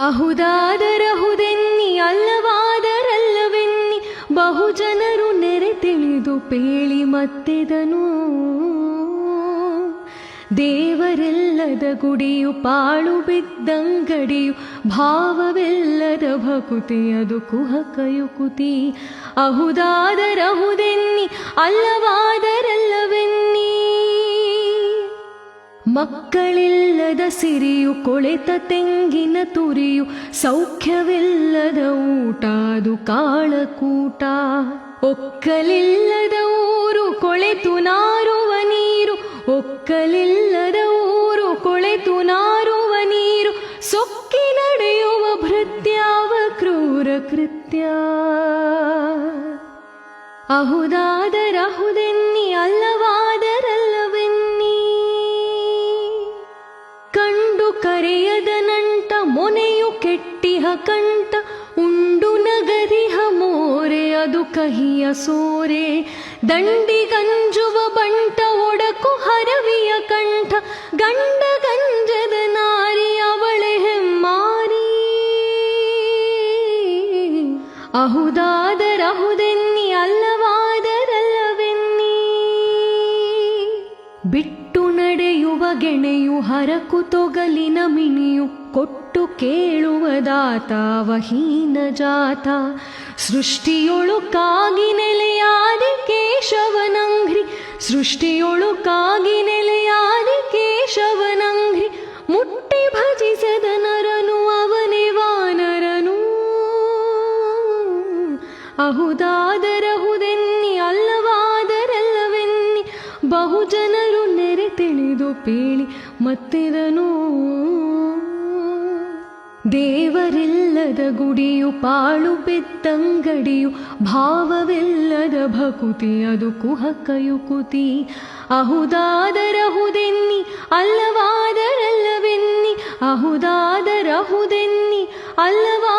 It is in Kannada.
ಅಹುದಾದರಹುದೆನ್ನಿ ಅಲ್ಲವಾದರಲ್ಲವೆನ್ನಿ ಬಹುಜನರು ನೆರೆ ತಿಳಿದು ಪೇಳಿ ಮತ್ತೆದನು. ದೇವರೆಲ್ಲದ ಗುಡಿಯು ಪಾಳು ಬಿದ್ದಂಗಡಿಯು ಭಾವವೆಲ್ಲದ ಭಕುತಿ ಅದು ಕುಹಕಯುಕುತಿ. ಅಹುದಾದರಹುದೆನ್ನಿ ಅಲ್ಲವಾದರಲ್ಲವೆನ್ನಿ ಮಕ್ಕಳಿಲ್ಲದ ಸಿರಿಯು ಕೊಳೆತ ತೆಂಗಿನ ತುರಿಯು ಸೌಖ್ಯವಿಲ್ಲದ ಊಟ ಅದು ಕಾಳಕೂಟ. ಒಕ್ಕಲಿಲ್ಲದ ಊರು ಕೊಳೆತು ನಾರುವ ನೀರು ಒಕ್ಕಲಿಲ್ಲದ ಊರು ಕೊಳೆತು ನಾರುವ ನೀರು ಸೊಕ್ಕಿ ನಡೆಯುವ ಭೃತ್ಯಾವ ಕ್ರೂರ ಕೃತ್ಯ. ಅಹುದಾದರಹುದೆನ್ನಿ ಅಲ್ಲವಾದರಲ್ಲವೆನ್ನಿ ಕಂಡು ಕರೆಯದ ನಂಟ ಮೊನೆಯು ಕೆಟ್ಟಿಹ ಕಂಠ ಉಂಡು ನಗರಿಹ ಮೋರೆ ಅದು ಕಹಿಯ ಸೋರೆ. ದಂಡಿಗಂಜುವ ಬಂಟ ಒಡಕು ಹರವಿಯ ಕಂಠ ಗಂಡ ಗಂಜದ ನಾರಿ ಅವಳೆ ಹೆಮ್ಮಾರಿ. ಅಹುದಾದರಹುದೆನ್ನಿ ಅಲ್ಲವಾದರಲ್ಲವೆನ್ನಿ ಬಿಟ್ಟು ನಡೆಯುವ ಗೆಣೆಯು ಹರಕು ತೊಗಲಿನ ಮಿಣಿಯು ಕೊಟ್ಟು ಕೇಳುವದಾತ ವಹೀನ ಜಾತ. ಸೃಷ್ಟಿಯೊಳು ಕಾಗಿ ನೆಲೆಯಾದಿ ಕೇಶವನಂಘ್ರಿ ಸೃಷ್ಟಿಯೊಳು ಕಾಗಿ ನೆಲೆಯಾದಿ ಕೇಶವನಂಘ್ರಿ ಮುಟ್ಟಿ ಭಜಿಸದ ನರನು ಅವನೇ ವಾನರನು. ಅಹುದಾದರಹುದೆನ್ನಿ ಅಲ್ಲವಾದರಲ್ಲವೆನ್ನಿ ಬಹುಜನರು ನೆರೆ ತಿಳಿದು ಪೇಳಿ ಮತ್ತೆದನು. ದೇವರಿಲ್ಲದ ಗುಡಿಯು ಪಾಳು ಬಿದ್ದಂಗಡಿಯು ಭಾವವಿಲ್ಲದ ಭಕುತಿ ಅದು ಕುಹಕಯುಕುತಿ. ಅಹುದಾದರಹುದೆನ್ನಿ ಅಲ್ಲವಾದರಲ್ಲವೆನ್ನಿ ಅಹುದಾದರಹುದೆನ್ನಿ ಅಲ್ಲವಾ